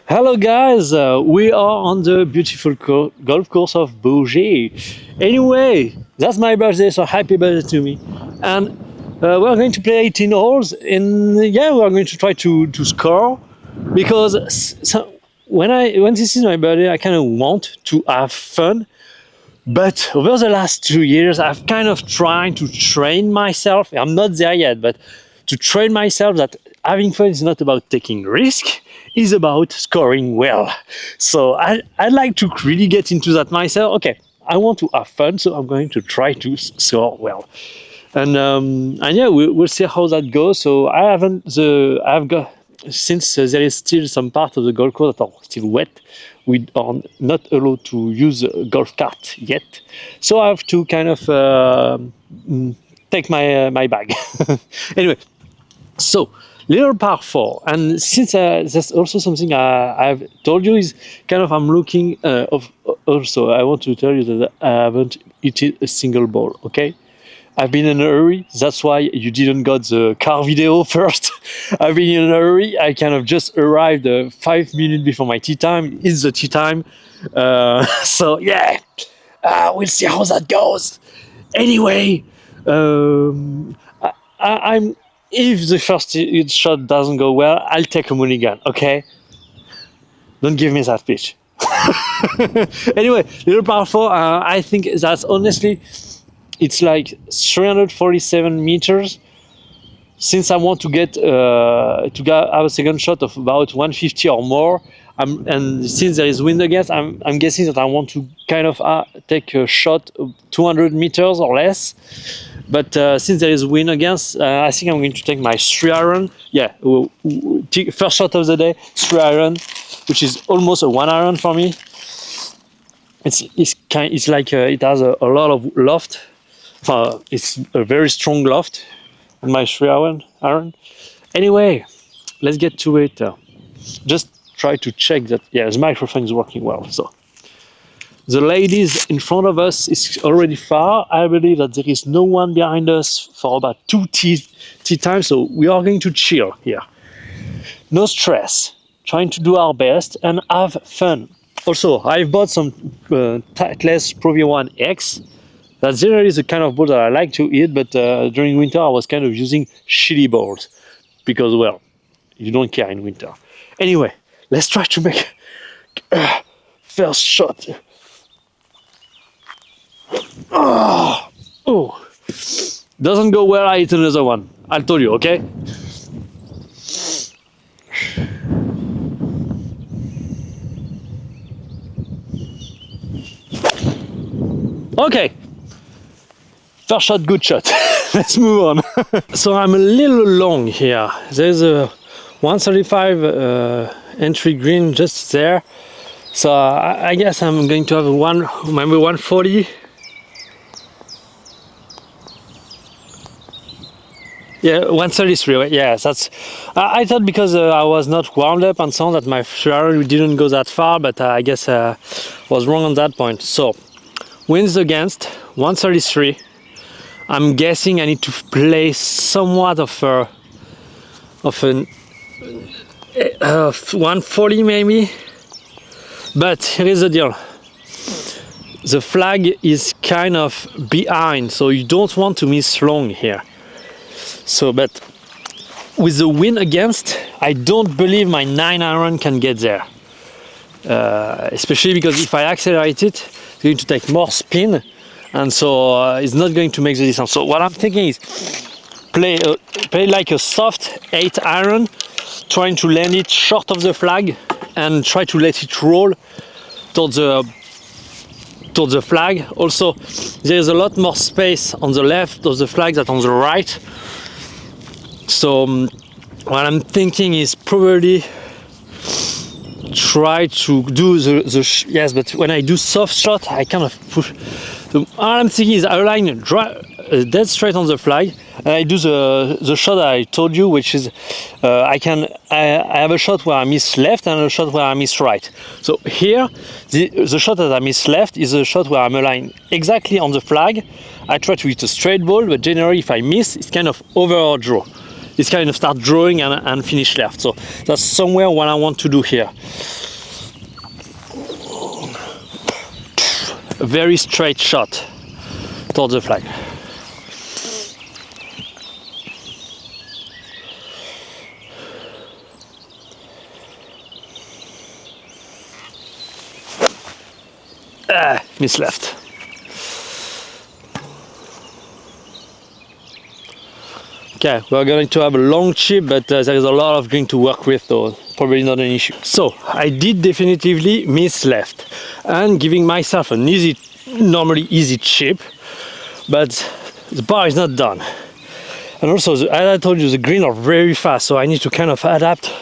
Hello, guys. We are on the beautiful golf course of Bourget. Anyway, that's my birthday, so happy birthday to me. And we're going to play 18 holes. And yeah, we're going to try to score because when this is my birthday, I kind of want to have fun. But over the last 2 years, I've kind of tried to train myself. I'm not there yet, but to train myself that having fun is not about taking risk, is about scoring well. So I'd like to really get into that myself. Okay, I want to have fun, so I'm going to try to score well. And yeah, we'll see how that goes. So I've got, since there is still some part of the golf course that are still wet, we are not allowed to use a golf cart yet. So I have to kind of take my bag. Anyway, so little par 4, and since that's also something I've told you is kind of I'm looking also I want to tell you that I haven't hit a single ball. Okay, I've been in a hurry. That's why you didn't got the car video first. I've been in a hurry. I kind of just arrived 5 minutes before my tea time. It's the tea time. So yeah, we'll see how that goes. Anyway, I'm if the first shot doesn't go well, I'll take a mulligan. Okay, don't give me that pitch. Anyway, little par 4. I think that's honestly. It's like 347 meters. Since I want to get have a second shot of about 150 or more, and since there is wind against, I'm guessing that I want to kind of take a shot of 200 meters or less. But since there is wind against, I think I'm going to take my 3-iron. Yeah, first shot of the day, 3-iron, which is almost a 1-iron for me. It's like it has a lot of loft. It's a very strong loft on my 3-iron. Anyway, let's get to it. Just try to check that, yeah, the microphone is working well. So the ladies in front of us is already far. I believe that there is no one behind us for about 2 tea time. So we are going to chill here. No stress. Trying to do our best and have fun. Also, I've bought some Titleist Pro V1 X. That's generally the kind of ball that I like to hit, but during winter I was kind of using shitty balls because, well, you don't care in winter. Anyway, let's try to make first shot. Oh, doesn't go well, I hit another one. I'll tell you, okay? Okay. First shot, good shot. Let's move on. So I'm a little long here. There's a 135 entry green just there. So I guess I'm going to have maybe 140. Yeah, 133. Right? Yeah, that's. I thought because I was not warmed up and so on that my 3-iron didn't go that far, but I guess I was wrong on that point. So winds against 133. I'm guessing I need to play somewhat of an 140 maybe. But here is the deal. The flag is kind of behind, so you don't want to miss long here. So, but with the wind against, I don't believe my 9-iron can get there. Especially because if I accelerate it, it's going to take more spin. And so it's not going to make the distance. So what I'm thinking is play like a soft 8-iron, trying to land it short of the flag and try to let it roll towards the flag. Also, there's a lot more space on the left of the flag than on the right. So what I'm thinking is probably try to do yes, but when I do soft shot, I kind of push. So all I'm thinking is I align dead straight on the flag, and I do the shot that I told you, which is I have a shot where I miss left and a shot where I miss right. So here, the shot that I miss left is a shot where I'm aligned exactly on the flag. I try to hit a straight ball, but generally if I miss, it's kind of over draw. It's kind of start drawing and finish left. So that's somewhere what I want to do here. a very straight shot towards the flag. Miss left. Okay, we're going to have a long chip, but there is a lot of green to work with, so probably not an issue. So I did definitively miss left, and giving myself an normally easy chip, but the bar is not done. And also, as I told you, the green are very fast, so I need to kind of adapt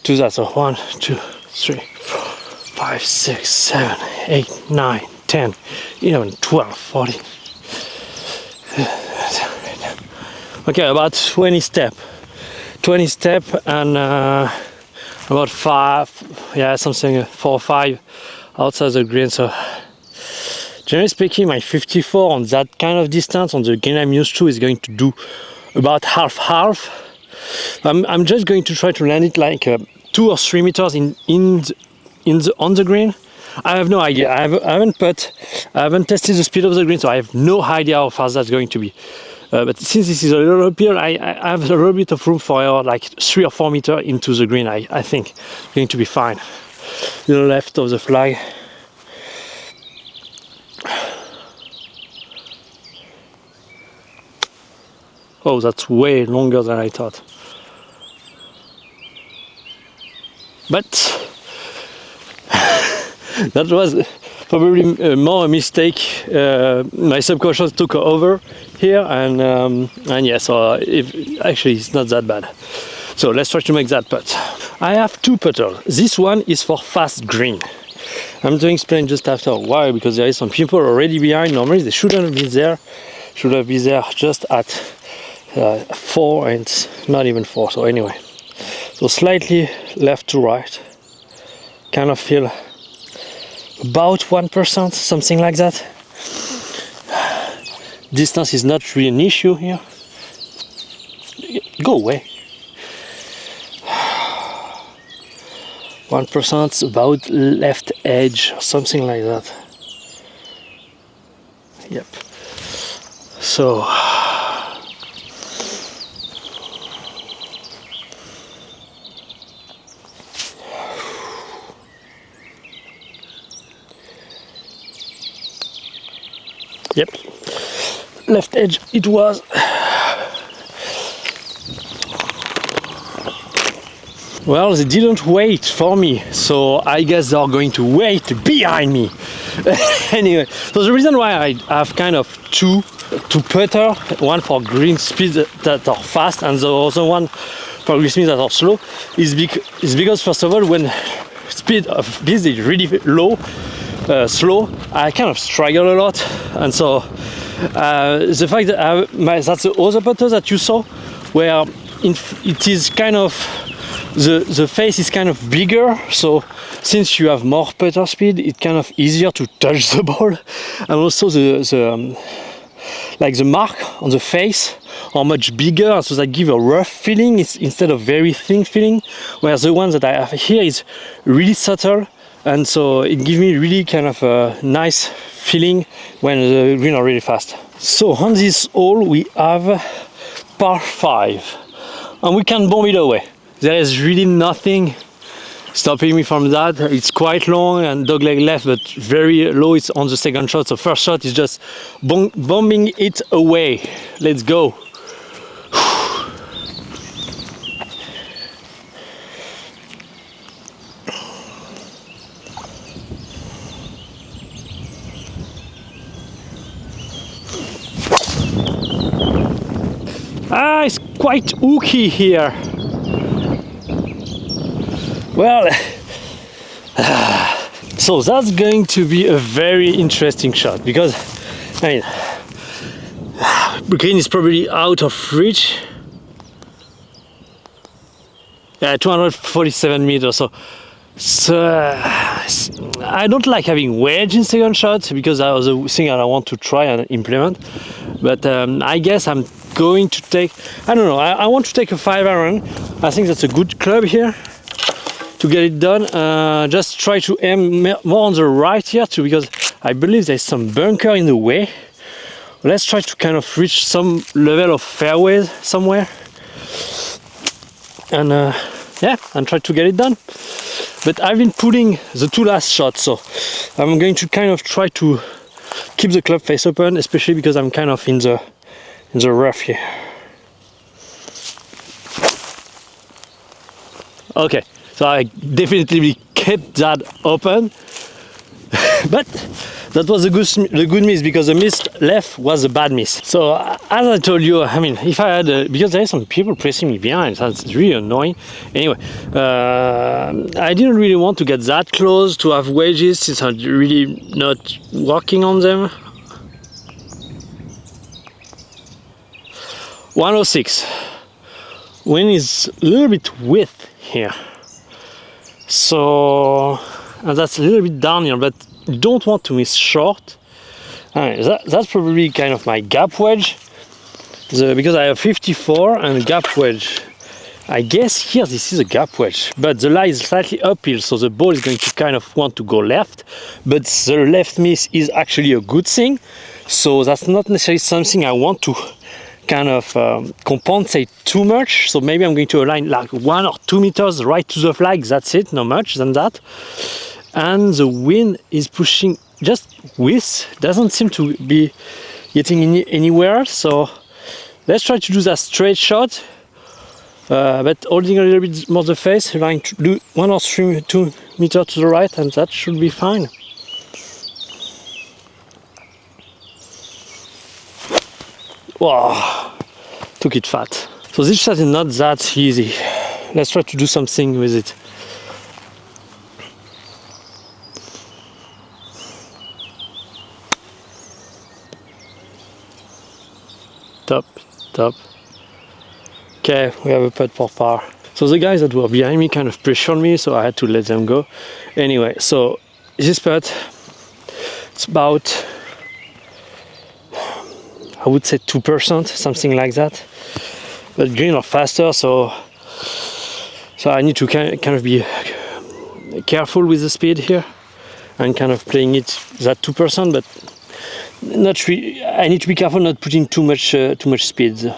to that. So 1, 2, 3, 4, 5, 6, 7, 8, 9, 10, 11, 12, 14. Okay, about 20 step and about 5, yeah, something 4 or 5 outside the green. So generally speaking, my 54 on that kind of distance on the green I'm used to is going to do about half. I'm just going to try to land it like 2 or 3 meters on the green. I have no idea. I haven't tested the speed of the green, so I have no idea how fast that's going to be. But since this is a little uphill, I have a little bit of room for like 3 or 4 meters into the green. I think it's going to be fine. To the left of the flag. Oh, that's way longer than I thought. But that was probably more a mistake. My subconscious took over here, and yeah, so actually it's not that bad. So let's try to make that putt. I have 2 putters. This one is for fast green. I'm going to explain just after why, because there is some people already behind. Normally they shouldn't have been there. Should have been there just at 4, and it's not even 4. So anyway, so slightly left to right. Kind of feel about 1%, something like that. Distance is not really an issue here. Go away. 1% about left edge, or something like that. Yep. So yep, left edge it was. Well, they didn't wait for me, so I guess they are going to wait behind me. Anyway, so the reason why I have kind of two putter, one for green speed that are fast and the other one for green speed that are slow, is because first of all, when speed of this is really low, slow, I kind of struggle a lot, and so the fact that that's the other putter that you saw, where it is kind of the face is kind of bigger, so since you have more putter speed, it's kind of easier to touch the ball, and also the mark on the face are much bigger, so that give a rough feeling instead of very thin feeling, whereas the one that I have here is really subtle, and so it gives me really kind of a nice feeling when the green are really fast. So on this hole we have par 5, and we can bomb it away. There is really nothing stopping me from that. It's quite long and dogleg left, but very low. It's on the second shot. So first shot is just bombing it away. Let's go. It's quite hooky here. Well, so that's going to be a very interesting shot, because I mean, green is probably out of reach. Yeah, 247 meters. So I don't like having wedge in second shot, because that was a thing that I want to try and implement. But I guess I'm going to take, I don't know, I want to take a 5-iron. I think that's a good club here to get it done. Just try to aim more on the right here too, because I believe there's some bunker in the way. Let's try to kind of reach some level of fairways somewhere, and yeah, and try to get it done. But I've been putting the two last shots, so I'm going to kind of try to keep the club face open, especially because I'm kind of in the rough here. Okay, so I definitely kept that open, but that was the good miss, because the miss left was a bad miss. So as I told you, I mean, if I had because there are some people pressing me behind, that's really annoying. Anyway, I didn't really want to get that close to have wedges, since I'm really not working on them. 106. Wind is a little bit width here, so and that's a little bit down here, but don't want to miss short. That's probably kind of my gap wedge, because I have 54 and a gap wedge. I guess here this is a gap wedge, but the lie is slightly uphill, so the ball is going to kind of want to go left, but the left miss is actually a good thing, so that's not necessarily something I want to kind of compensate too much. So maybe I'm going to align like 1 or 2 meters right to the flag, that's it, not much than that. And the wind is pushing just with, doesn't seem to be getting anywhere, so let's try to do that straight shot, but holding a little bit more the face, trying to do 1 or 2 meters to the right, and that should be fine. Wow, took it fat. So this shot is not that easy. Let's try to do something with it. Top. Okay, we have a putt for par. So the guys that were behind me kind of pressured me, so I had to let them go. Anyway, so this putt, it's about, I would say 2%, something like that. But green are faster, so I need to kind of be careful with the speed here, and kind of playing it that 2%, but not really. I need to be careful not putting too much speed.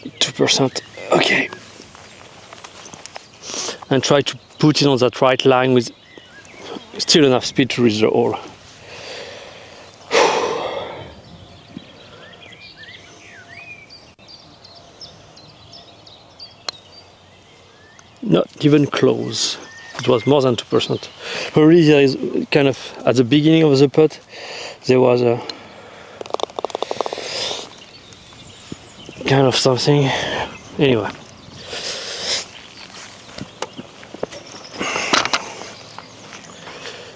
2%, okay. And try to put it on that right line with still enough speed to reach the hole. Not even close. It was more than 2%. Probably there is kind of, at the beginning of the putt, there was a kind of something. Anyway.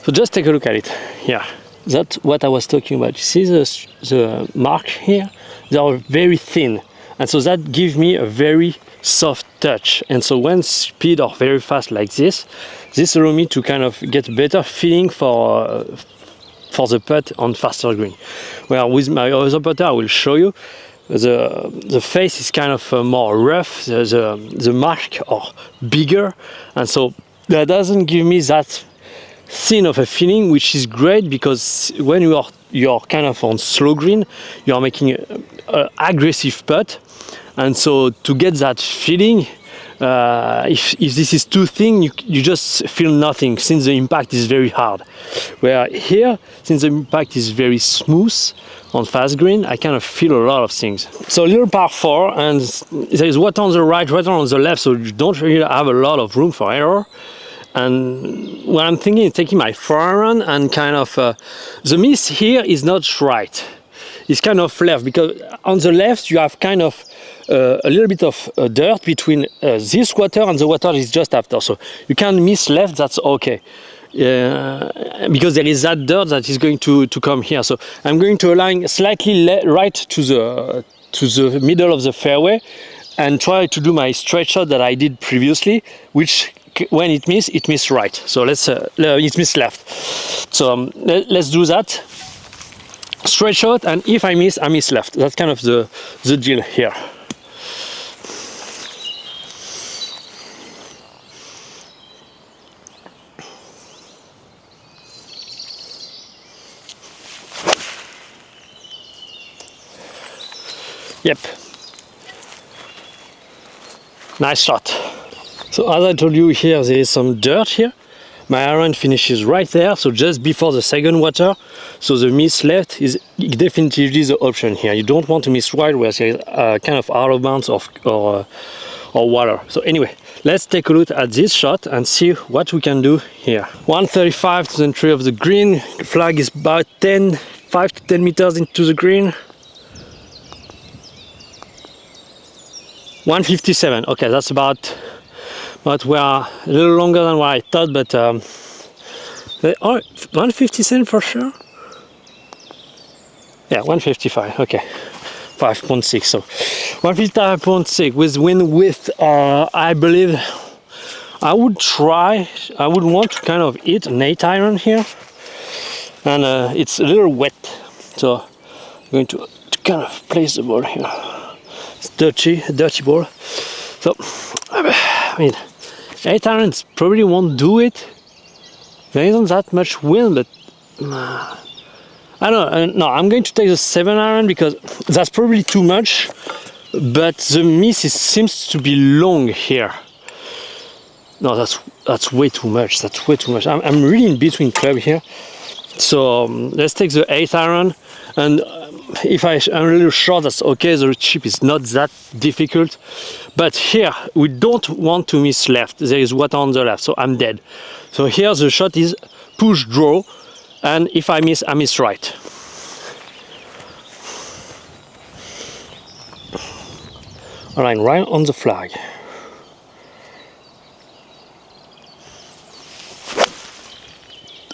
So just take a look at it. Yeah, that's what I was talking about. You see the mark here? They are very thin. And so that gives me a very soft touch. And so when speed are very fast like this allows me to kind of get a better feeling for the putt on faster green. Well, with my other putter, I will show you, the face is kind of more rough, the mark are bigger, and so that doesn't give me that thin of a feeling, which is great, because when you're kind of on slow green, you are making an aggressive putt, and so to get that feeling, if this is too thin, you just feel nothing, since the impact is very hard. Where here, since the impact is very smooth on fast green, I kind of feel a lot of things. So a little par 4, and there is water on the right, water on the left, so you don't really have a lot of room for error. And what I'm thinking is taking my forehand and kind of the miss here is not right. It's kind of left, because on the left you have kind of a little bit of dirt between this water and the water is just after. So you can miss left, that's okay. Because there is that dirt that is going to come here. So I'm going to align slightly right to the middle of the fairway and try to do my straight shot that I did previously, which when it missed right. So it missed left. So let's do that. Straight shot, and if I miss left. That's kind of the deal here. Yep. Nice shot. So as I told you, here there is some dirt here. My iron finishes right there, so just before the second water. So the miss left is definitively the option here. You don't want to miss right where there is kind of out of bounds or water. So anyway, let's take a look at this shot and see what we can do here. 135 to the entry of the green. The flag is about 5 to 10 meters into the green. 157. Okay, that's about we are a little longer than what I thought, but they are 157 for sure. Yeah, 155. Okay, 5.6. So 155.6 with wind width. I believe I would want to kind of hit an 8 iron here, and it's a little wet, so I'm going to kind of place the ball here. It's a dirty ball. So I mean, 8 irons probably won't do it. There isn't that much wind, but I don't know. No, I'm going to take the 7 iron because that's probably too much. But the miss seems to be long here. No, that's way too much. That's way too much. I'm really in between club here. So let's take the 8 iron, and if I'm a little short, that's okay. The chip is not that difficult, but here we don't want to miss left. There is water on the left, so I'm dead. So here the shot is push draw, and if I miss right. All right on the flag.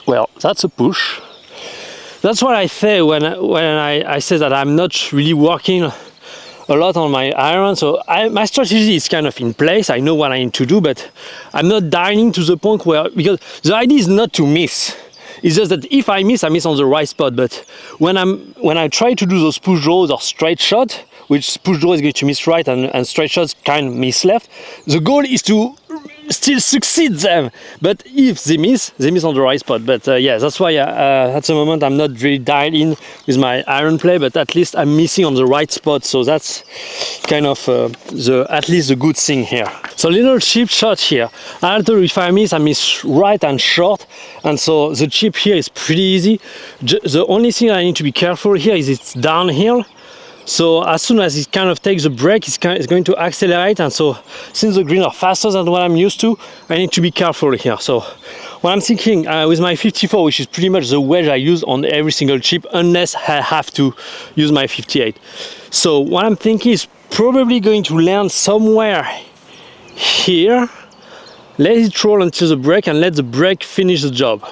Well, that's a push. That's what I say when I say that I'm not really working a lot on my iron. So my strategy is kind of in place. I know what I need to do, but I'm not diving to the point where, because the idea is not to miss. It's just that if I miss on the right spot. But when I try to do those push draws or straight shot, which push draw is going to miss right and straight shots kind of miss left, the goal is to still succeed them, but if they miss on the right spot. But yeah, that's why at the moment I'm not really dialed in with my iron play, but at least I'm missing on the right spot, so that's kind of at least the good thing here. So little chip shot here. I told you if I miss right and short, and so the chip here is pretty easy. The only thing I need to be careful here is it's downhill. So as soon as it kind of takes a break, it's going to accelerate, and so since the green are faster than what I'm used to, I need to be careful here. So what I'm thinking with my 54, which is pretty much the wedge I use on every single chip, unless I have to use my 58. So what I'm thinking is probably going to land somewhere here, let it roll until the break, and let the break finish the job.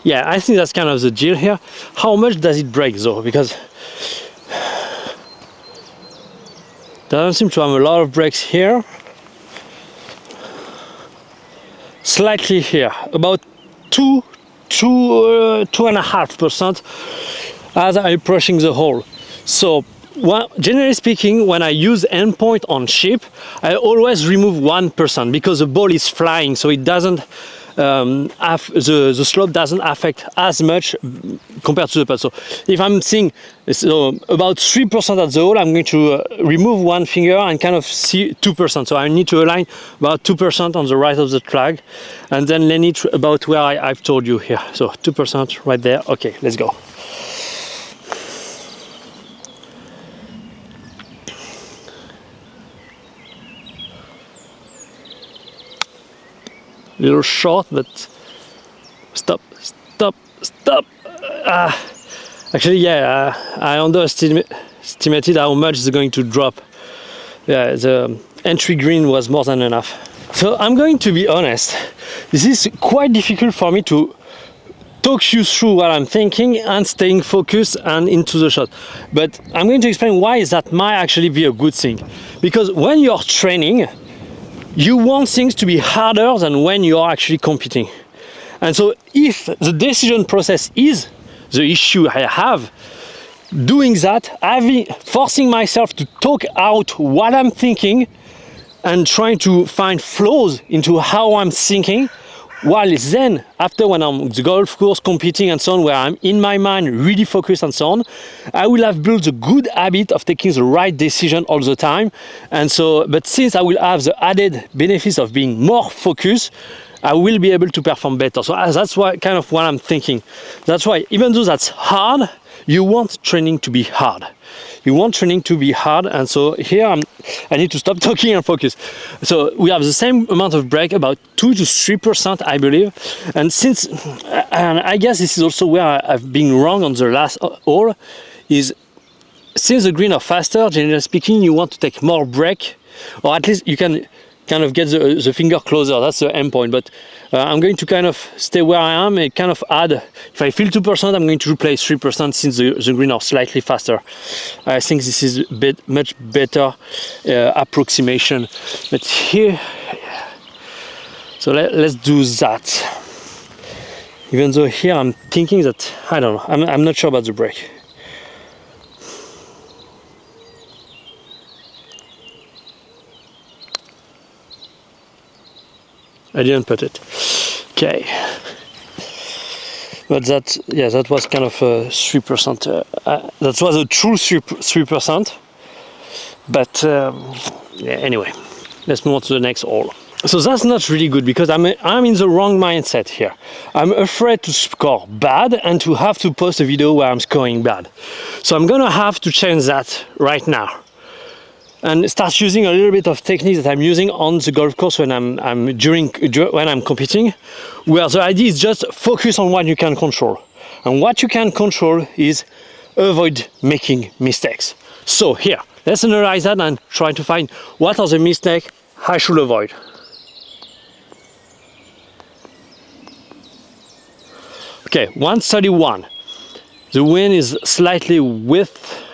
Yeah, I think that's kind of the deal here. How much does it break though? Because doesn't seem to have a lot of breaks here. Slightly here, about 2.5% as I'm approaching the hole. So generally speaking, when I use endpoint on chip, I always remove 1% because the ball is flying, so it doesn't the slope doesn't affect as much compared to the putt. So if I'm seeing about 3% at the hole, I'm going to remove one finger and kind of see 2%. So I need to align about 2% on the right of the flag, and then land it about where I've told you here. So 2% right there. Okay, let's go. Little short, but stop. Actually, yeah, I underestimated how much it's going to drop. Yeah, the entry green was more than enough. So I'm going to be honest, this is quite difficult for me to talk you through what I'm thinking and staying focused and into the shot. But I'm going to explain why that might actually be a good thing. Because when you're training, you want things to be harder than when you are actually competing. And so if the decision process is the issue I have, doing that, forcing myself to talk out what I'm thinking and trying to find flaws into how I'm thinking While then, after when I'm the golf course competing and so on, where I'm in my mind really focused and so on, I will have built a good habit of taking the right decision all the time. And so, but since I will have the added benefits of being more focused, I will be able to perform better. So that's why kind of what I'm thinking. That's why even though that's hard, you want training to be hard. You want training to be hard, and so here I need to stop talking and focus. So we have the same amount of break, about 2 to 3%, I believe. And I guess this is also where I've been wrong on the last hole, is since the green are faster, generally speaking, you want to take more break, or at least you can kind of get the finger closer. That's the end point. But I'm going to kind of stay where I am and kind of add, if I feel 2%, I'm going to replace 3% since the green are slightly faster. I think this is a much better approximation. But here, so let's do that. Even though here I'm thinking that, I don't know, I'm not sure about the break. I didn't put it. Okay. But that was kind of 3%. That was a true 3%. But anyway, let's move on to the next hole. So that's not really good because I'm in the wrong mindset here. I'm afraid to score bad and to have to post a video where I'm scoring bad. So I'm gonna have to change that right now and start using a little bit of techniques that I'm using on the golf course when I'm competing, where the idea is just focus on what you can control. And what you can control is avoid making mistakes. So here, let's analyze that and try to find what are the mistakes I should avoid. Okay, 131. The wind is slightly with.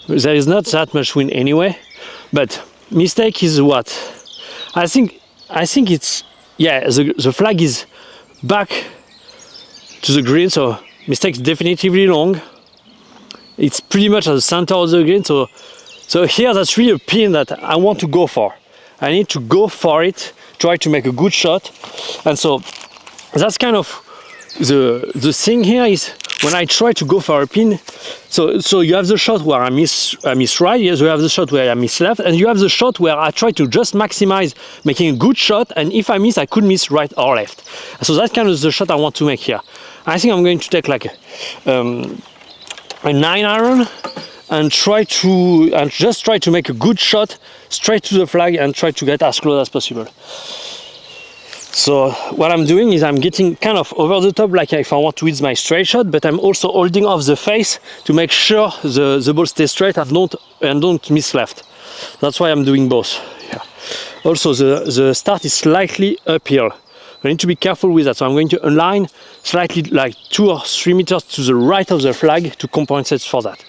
There is not that much wind anyway, but mistake is what? I think it's, yeah, the flag is back to the green, so mistake is definitively long. It's pretty much at the center of the green, so here that's really a pin that I want to go for. I need to go for it, try to make a good shot, and so that's kind of the thing here is when I try to go for a pin, so you have the shot where I miss right, yes, you have the shot where I miss left, and you have the shot where I try to just maximize making a good shot, and if I miss, I could miss right or left. So that's kind of the shot I want to make here. I think I'm going to take like a 9-iron and just try to make a good shot straight to the flag and try to get as close as possible. So what I'm doing is I'm getting kind of over the top, like if I want to hit my straight shot, but I'm also holding off the face to make sure the ball stays straight and don't miss left. That's why I'm doing both. Yeah. Also the start is slightly uphill. I need to be careful with that. So I'm going to align slightly like 2 or 3 meters to the right of the flag to compensate for that.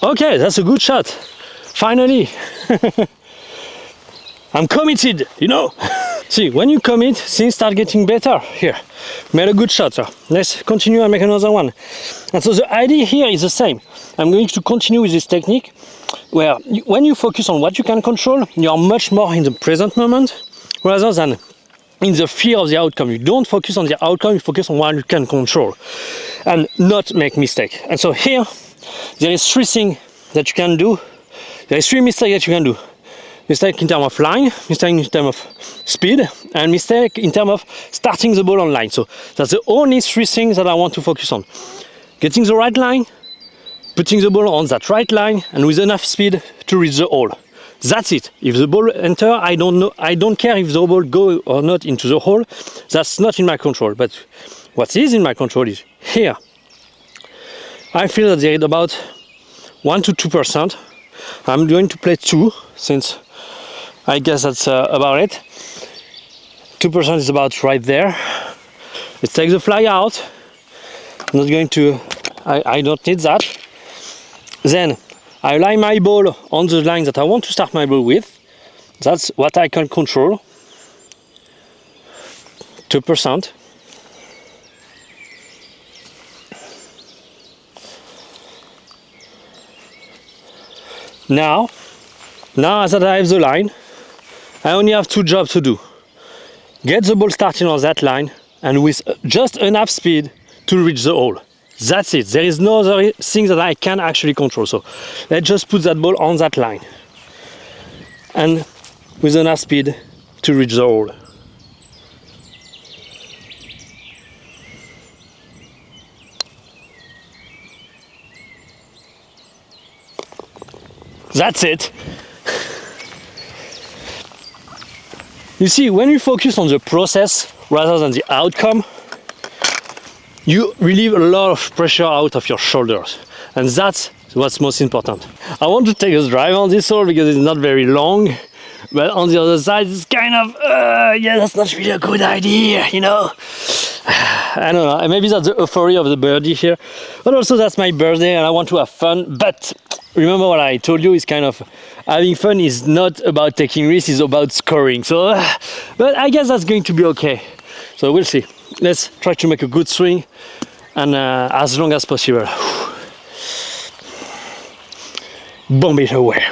Okay, that's a good shot. Finally. I'm committed, you know. See, when you commit, things start getting better. Here, made a good shot. So let's continue and make another one. And so the idea here is the same. I'm going to continue with this technique where when you focus on what you can control, you are much more in the present moment rather than in the fear of the outcome. You don't focus on the outcome, you focus on what you can control and not make mistakes. And so here, there is 3 things that you can do. There is 3 mistakes that you can do. Mistake in terms of line, mistake in terms of speed, and mistake in terms of starting the ball on line. So that's the only 3 things that I want to focus on. Getting the right line, putting the ball on that right line, and with enough speed to reach the hole. That's it. If the ball enter, I don't care if the ball go or not into the hole. That's not in my control. But what is in my control is here. I feel that there is about 1 to 2%. I'm going to play 2 since I guess that's about it. 2% is about right there. Let's take the flag out. I'm not going to, I don't need that. Then I line my ball on the line that I want to start my ball with. That's what I can control. 2%. Now that I have the line, I only have two jobs to do. Get the ball starting on that line and with just enough speed to reach the hole. That's it. There is no other thing that I can actually control. So let's just put that ball on that line and with enough speed to reach the hole. That's it. You see, when you focus on the process rather than the outcome, you relieve a lot of pressure out of your shoulders. And that's what's most important. I want to take a drive on this hole because it's not very long. But on the other side, it's kind of, yeah, that's not really a good idea, you know? I don't know, maybe that's the euphoria of the birdie here. But also that's my birthday and I want to have fun. But remember what I told you, is kind of having fun is not about taking risks, it's about scoring. So, but I guess that's going to be okay. So we'll see. Let's try to make a good swing and as long as possible. Bomb it away.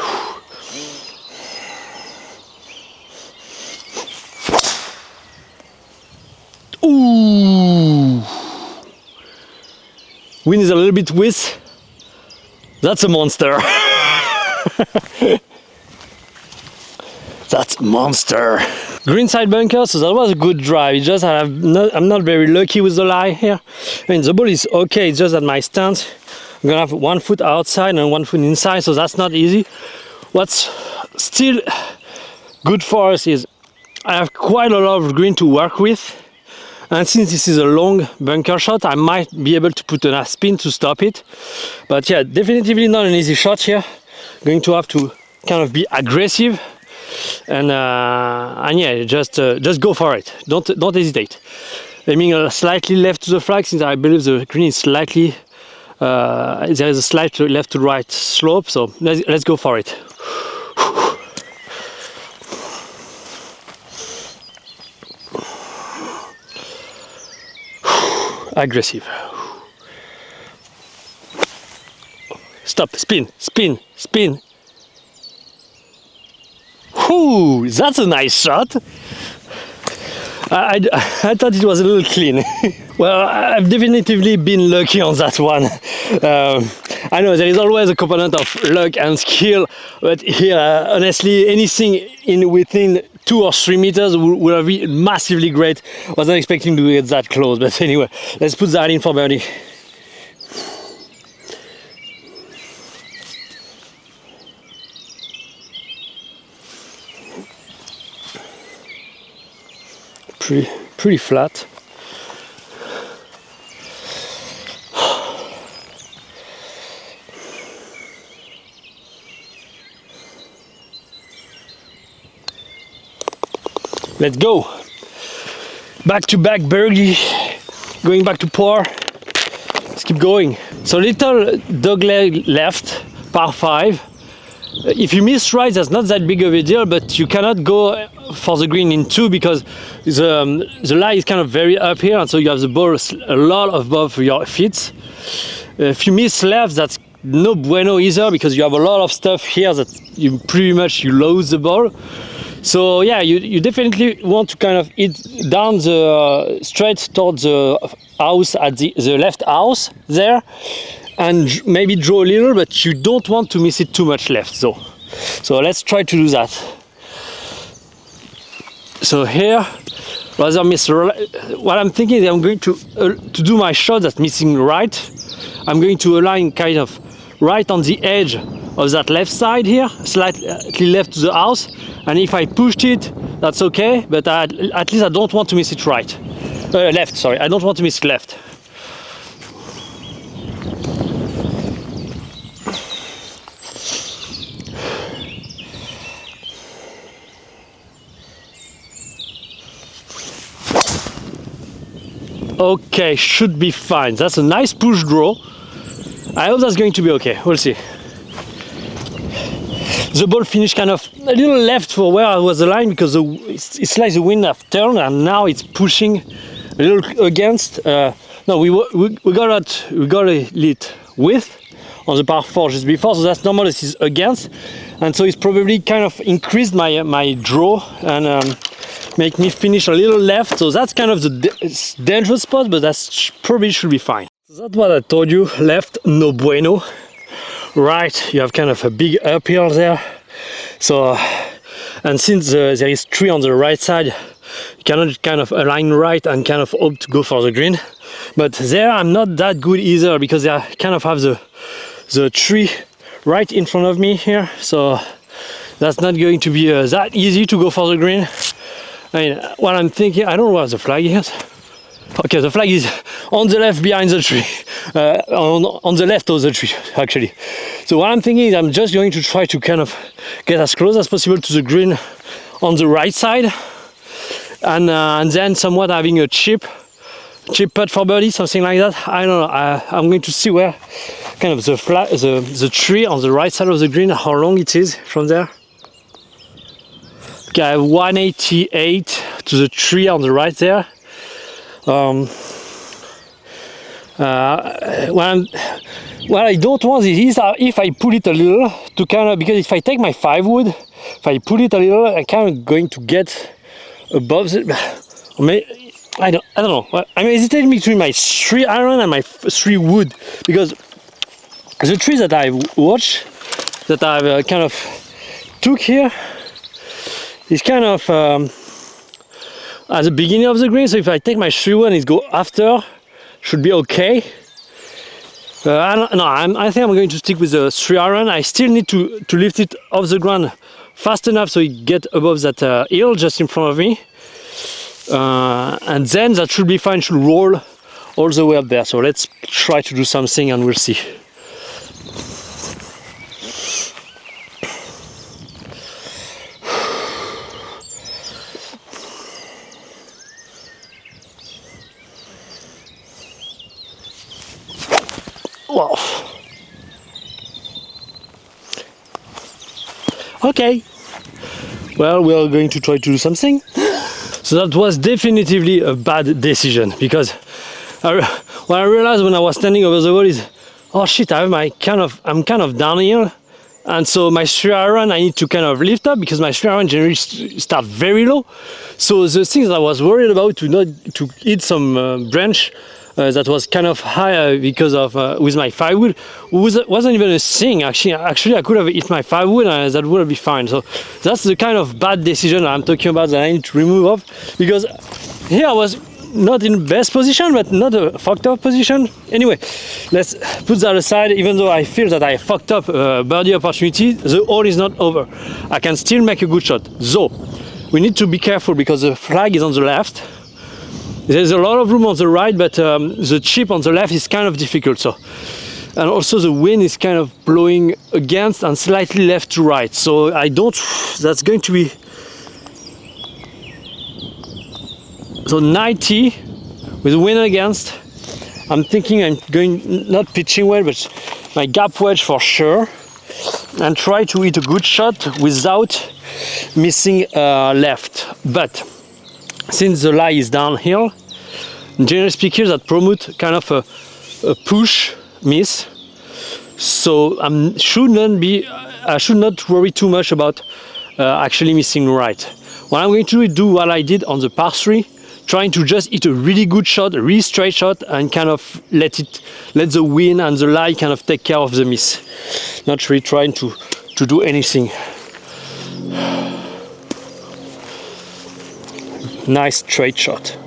Ooh! Wind is a little bit with. That's a monster. That's a monster. Greenside bunker, so that was a good drive. It's just I'm not very lucky with the lie here. I mean, the ball is okay, it's just that my stance, I'm gonna have 1 foot outside and 1 foot inside, so that's not easy. What's still good for us is I have quite a lot of green to work with. And since this is a long bunker shot, I might be able to put enough spin to stop it. But yeah, definitively not an easy shot here. Going to have to kind of be aggressive and yeah, just go for it. Don't hesitate. Aiming slightly left to the flag, since I believe the green is slightly there is a slight left to right slope. So let's go for it. Aggressive. Stop, spin, spin, spin. Whoo, that's a nice shot. I thought it was a little clean. Well, I've definitively been lucky on that one. I know there is always a component of luck and skill, but here, honestly, anything within 2 or 3 meters would have been massively great. Wasn't expecting to get that close, but anyway, let's put that in for birdie. Pretty flat. Let's go. Back to back birdie. Going back to par. Let's keep going. So little dogleg left, par 5. If you miss right, that's not that big of a deal, but you cannot go for the green in 2 because the lie is kind of very up here, and so you have the ball a lot above your feet. If you miss left, that's no bueno either, because you have a lot of stuff here that you pretty much lose the ball. So yeah, you definitely want to kind of hit down the straight towards the house at the left house there, and maybe draw a little, but you don't want to miss it too much left. So let's try to do that. So here, rather miss. What I'm thinking is I'm going to do my shot that's missing right. I'm going to align kind of right on the edge of that left side here, slightly left to the house. And if I pushed it, that's okay, but at least I don't want to miss it right. Left, sorry, I don't want to miss it left. Okay, should be fine. That's a nice push draw. I hope that's going to be okay. We'll see. the ball finished kind of a little left for where I was aligned, because it's like the wind have turned and now it's pushing a little against. No, we got a lit width on the par 4 just before, so that's normal. This is against, and so it's probably kind of increased my draw and make me finish a little left. So that's kind of the dangerous spot, but that's probably should be fine. So that's what I told you. Left, no bueno. Right, you have kind of a big uphill there. So, and since there is tree on the right side, you cannot kind of align right and kind of hope to go for the green. But there I'm not that good either, because I kind of have the tree right in front of me here. So that's not going to be that easy to go for the green. I mean, what I'm thinking, I don't know where the flag is. Okay, the flag is on the left behind the tree, on the left of the tree, actually. So what I'm thinking is I'm just going to try to kind of get as close as possible to the green on the right side, and then somewhat having a chip putt for birdie, something like that. I don't know. I'm going to see where kind of the tree on the right side of the green, how long it is from there. Okay, I have 188 to the tree on the right there. What I don't want is if I pull it a little to kind of, because if I take my 5 wood, if I pull it a little, I'm kind of going to get above the, I don't know. I'm hesitating between my 3 iron and my 3 wood, because the trees that I watched, that I've kind of took here, is kind of at the beginning of the green. So if I take my 3 wood and it go after, should be okay. I think I'm going to stick with the 3 iron. I still need to lift it off the ground fast enough so it get above that hill just in front of me. And then that should be fine, should roll all the way up there. So let's try to do something and we'll see. Wow. Okay. Well, we are going to try to do something. So that was definitively a bad decision, because what I realized when I was standing over the wall is, oh shit, I'm kind of downhill, and so my 3 iron I need to kind of lift up, because my 3 iron generally start very low. So the things I was worried about to hit some branch that was kind of high because of with my 5 wood wasn't even a thing. Actually I could have hit my 5 wood and that would be fine. So that's the kind of bad decision I'm talking about that I need to remove off, because here I was not in best position, but not a fucked up position. Anyway, let's put that aside. Even though I feel that I fucked up birdie opportunity, the hole is not over. I can still make a good shot. So we need to be careful, because the flag is on the left. There's a lot of room on the right, but the chip on the left is kind of difficult. So, and also the wind is kind of blowing against and slightly left to right. So that's going to be, so 90 with the wind against. I'm thinking I'm going, not pitching well, but my gap wedge for sure, and try to hit a good shot without missing left. But since the lie is downhill, generally speaking, that promote kind of a push miss. So I should not worry too much about actually missing right. What I'm going to do what I did on the par 3, trying to just hit a really good shot, a really straight shot, and kind of let the wind and the lie kind of take care of the miss. Not really trying to do anything. Nice straight shot.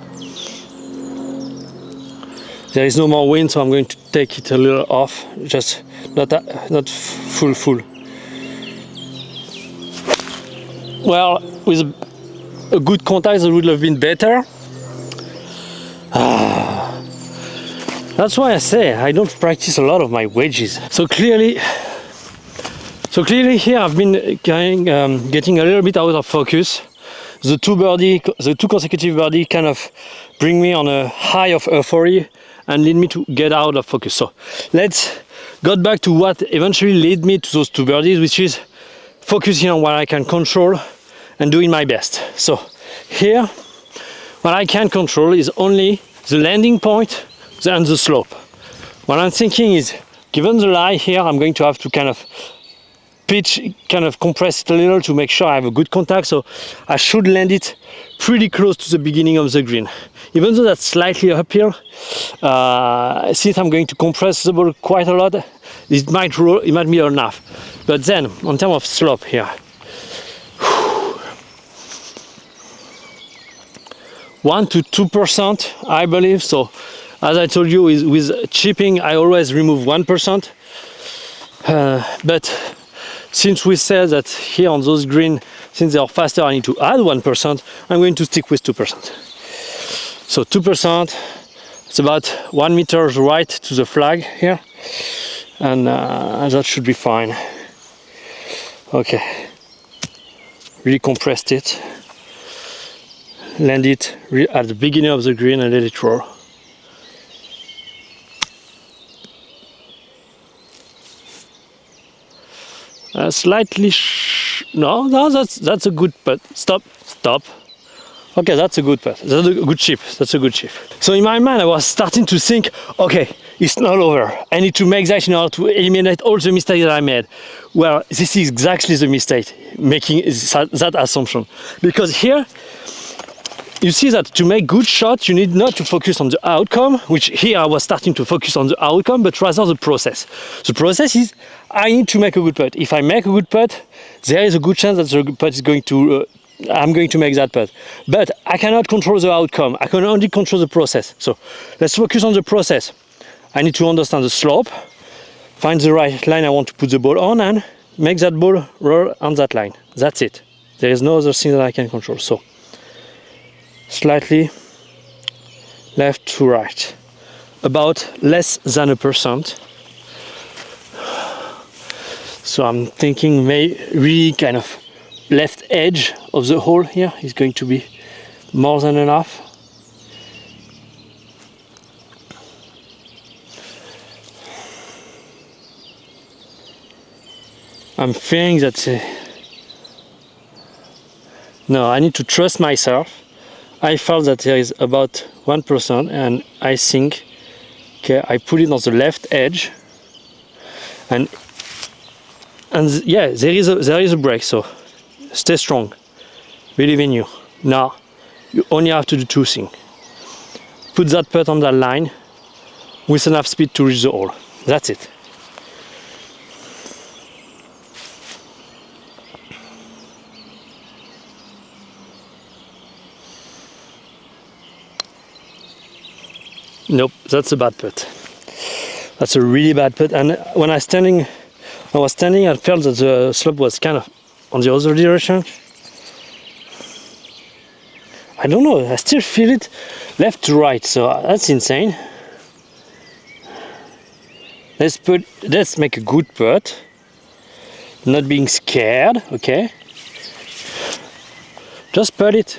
There is no more wind, so I'm going to take it a little off, just not full. Well, with a good contact that would have been better. That's why I say I don't practice a lot of my wedges. So clearly here I've been getting a little bit out of focus. The two consecutive birdie kind of bring me on a high of euphoria and lead me to get out of focus. So let's get back to what eventually led me to those 2 birdies, which is focusing on what I can control and doing my best. So here, what I can control is only the landing point and the slope. What I'm thinking is, given the lie here, I'm going to have to kind of pitch, kind of compress it a little to make sure I have a good contact, so I should land it pretty close to the beginning of the green. Even though that's slightly uphill, since I'm going to compress the ball quite a lot, it might roll, it might be enough. But then, on terms of slope here, 1 to 2%, I believe. So, as I told you, with chipping, I always remove 1%. But since we said that here on those green, since they are faster, I need to add 1%, I'm going to stick with 2%. So 2%, it's about 1 meter right to the flag here, and that should be fine. Okay, really compressed it, land it at the beginning of the green and let it roll. Slightly no, that's a good putt. Stop. Okay, that's a good putt. That's a good chip. That's a good chip. So in my mind, I was starting to think, okay, it's not over. I need to make that in order to eliminate all the mistakes that I made. Well, this is exactly the mistake, making that assumption. Because here, you see that to make good shots, you need not to focus on the outcome, which here I was starting to focus on the outcome, but rather the process. The process is, I need to make a good putt. If I make a good putt, there is a good chance that the putt is going to, I'm going to make that putt. But I cannot control the outcome. I can only control the process. So let's focus on the process. I need to understand the slope, find the right line I want to put the ball on, and make that ball roll on that line. That's it. There is no other thing that I can control. So slightly left to right, about less than 1%. So I'm thinking really kind of left edge of the hole here is going to be more than enough. I'm feeling that no, I need to trust myself. I felt that there is about 1%, and I think, okay, I put it on the left edge, and yeah, there is a break. So stay strong, believe in you. Now you only have to do two things: put that putt on that line with enough speed to reach the hole. That's it. Nope, that's a bad putt. That's a really bad putt. And when I was standing, I felt that the slope was kind of on the other direction. I don't know, I still feel it left to right, so that's insane. Let's make a good putt. Not being scared, okay? Just putt it.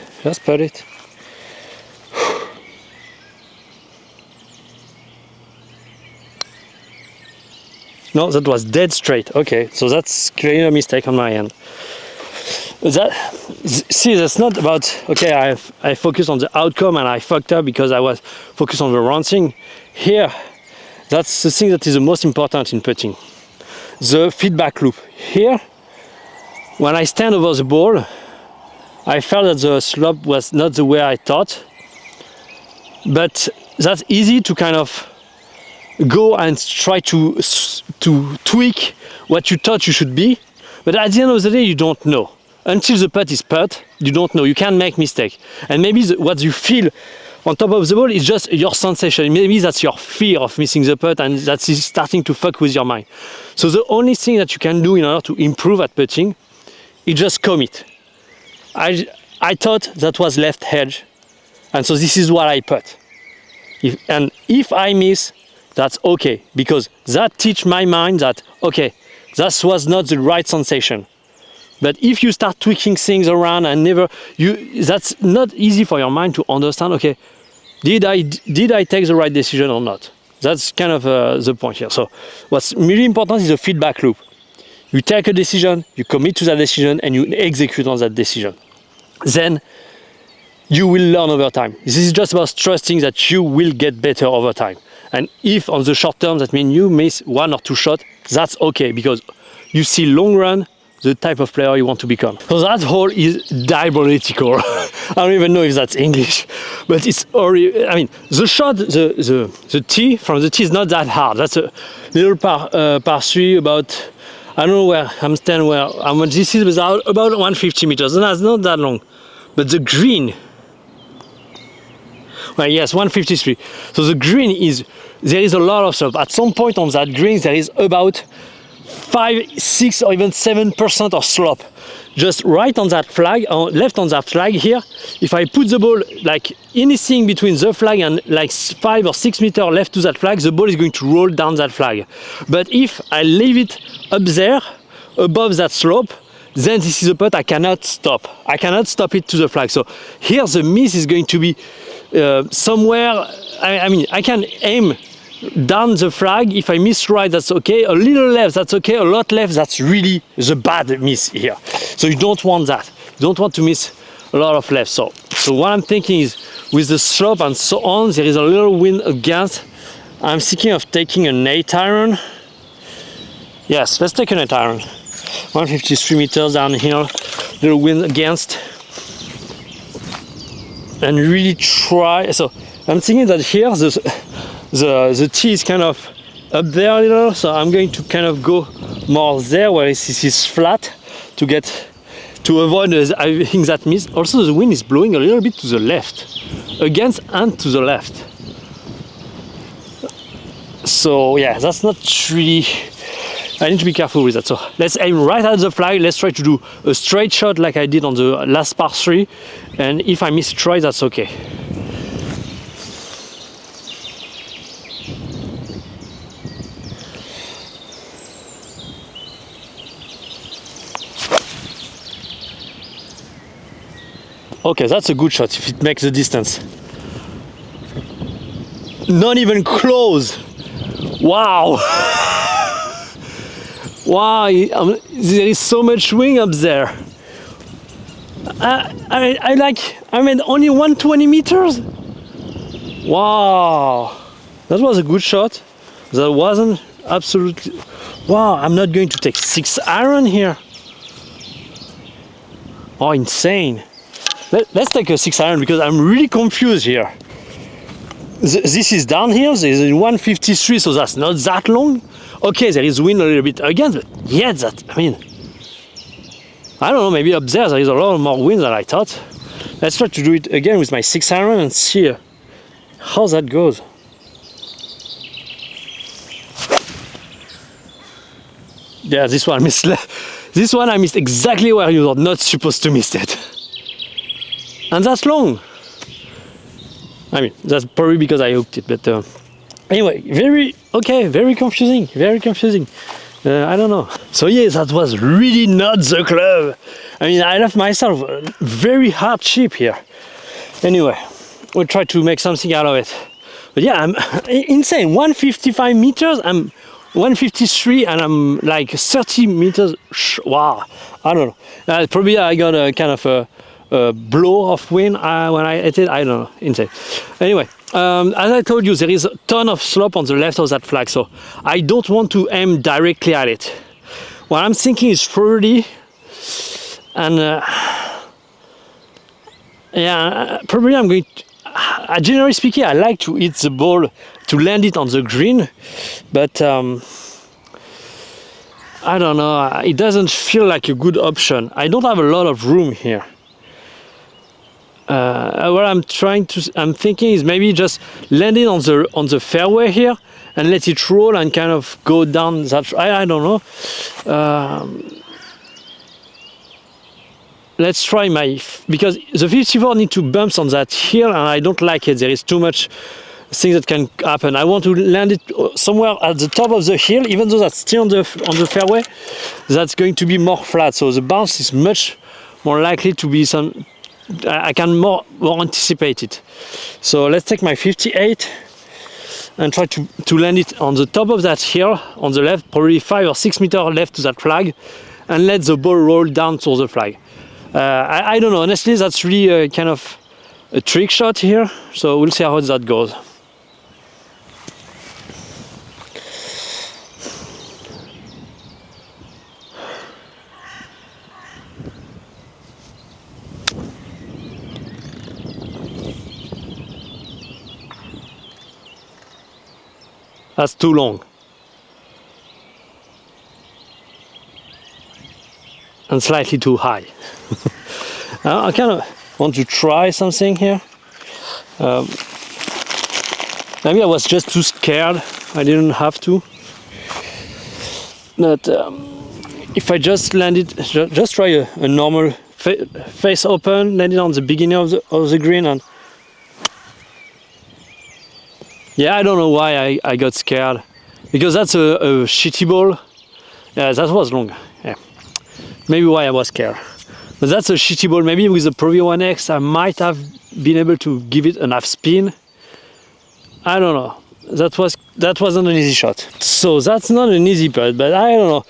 No, that was dead straight. Okay, so that's clearly a mistake on my end. That's not about, okay, I focused on the outcome and I fucked up because I was focused on the wrong thing. Here, that's the thing that is the most important in putting. The feedback loop. Here, when I stand over the ball, I felt that the slope was not the way I thought. But that's easy to kind of go and try to tweak what you thought you should be, but at the end of the day you don't know. Until the putt is putt, you don't know. You can make mistake, and maybe what you feel on top of the ball is just your sensation. Maybe that's your fear of missing the putt, and that's starting to fuck with your mind. So the only thing that you can do in order to improve at putting is just commit. I thought that was left edge, and so this is what I put. If I miss, that's okay, because that teach my mind that, okay, that was not the right sensation. But if you start tweaking things around and that's not easy for your mind to understand, okay, did I take the right decision or not? That's kind of the point here. So what's really important is the feedback loop. You take a decision, you commit to that decision, and you execute on that decision. Then you will learn over time. This is just about trusting that you will get better over time. And if on the short term that means you miss 1 or 2 shots, that's okay, because you see long run the type of player you want to become. So that hole is diabolical. I don't even know if that's English, but it's already, I mean, the shot, the tee, from the tee is not that hard. That's a little par 3 about, I don't know where I'm standing, how much this is, about 150 meters, and that's not that long. But the green, well, yes, 153. So the green is, there is a lot of slope. At some point on that green, there is about 5, 6 or even 7% of slope. Just right on that flag, or left on that flag here, if I put the ball like anything between the flag and like 5 or 6 meters left to that flag, the ball is going to roll down that flag. But if I leave it up there, above that slope, then this is a putt I cannot stop. I cannot stop it to the flag. So here the miss is going to be somewhere, I mean, I can aim down the flag. If I miss right, that's okay. A little left, that's okay. A lot left, that's really the bad miss here. So you don't want that. You don't want to miss a lot of left. So what I'm thinking is, with the slope and so on, there is a little wind against. I'm thinking of taking an 8-iron. Yes, let's take an 8-iron. 153 meters downhill, little wind against. And really try. So I'm thinking that here the tee is kind of up there a little, so I'm going to kind of go more there where this is flat to avoid I think that miss. Also the wind is blowing a little bit to the left, against and to the left. So yeah, that's not really, I need to be careful with that. So let's aim right at the flag. Let's try to do a straight shot like I did on the last par 3. And if I miss a try, that's okay. Okay, that's a good shot if it makes the distance. Not even close. Wow. Wow, there is so much wind up there. I mean, only 120 meters? Wow, that was a good shot. That wasn't absolutely, wow, I'm not going to take 6-iron here. Oh, insane. Let's take a 6-iron because I'm really confused here. This is downhill, there is 153, so that's not that long. Okay, there is wind a little bit again, but yeah, that, I mean, I don't know, maybe up there is a lot more wind than I thought. Let's try to do it again with my 6-iron and see how that goes. Yeah, this one I missed exactly where you are not supposed to miss it. And that's long. I mean, that's probably because I hooked it, but anyway, very confusing, I don't know. So yeah, that was really not the club. I mean, I left myself a very hard chip here. Anyway, we'll try to make something out of it. But yeah, I'm insane, 155 meters, I'm 153 and I'm like 30 meters, wow, I don't know. Probably I got a kind of a blow of wind when I hit it, I don't know, insane. Anyway, as I told you, there is a ton of slope on the left of that flag, so I don't want to aim directly at it. What I'm thinking is 30, and yeah, probably I'm going to, generally speaking, I like to hit the ball, to land it on the green, but I don't know, it doesn't feel like a good option. I don't have a lot of room here. What I'm thinking is maybe just land it on the fairway here and let it roll and kind of go down that. I don't know. Let's try because the 54 need to bumps on that hill and I don't like it. There is too much things that can happen. I want to land it somewhere at the top of the hill, even though that's still on the fairway. That's going to be more flat, so the bounce is much more likely to be some. I can more anticipate it. So let's take my 58 and try to land it on the top of that hill on the left, probably 5 or 6 meters left to that flag, and let the ball roll down to the flag. I don't know, honestly, that's really kind of a trick shot here, so we'll see how that goes. That's too long. And slightly too high. I kind of want to try something here. Maybe I was just too scared. I didn't have to. But if I just landed, just try a normal face open, land it on the beginning of the green, and yeah, I don't know why I got scared, because that's a shitty ball. Yeah, that was long. Yeah, maybe why I was scared. But that's a shitty ball. Maybe with the Pro V1X I might have been able to give it enough spin. I don't know. That wasn't an easy shot. So that's not an easy putt, but I don't know.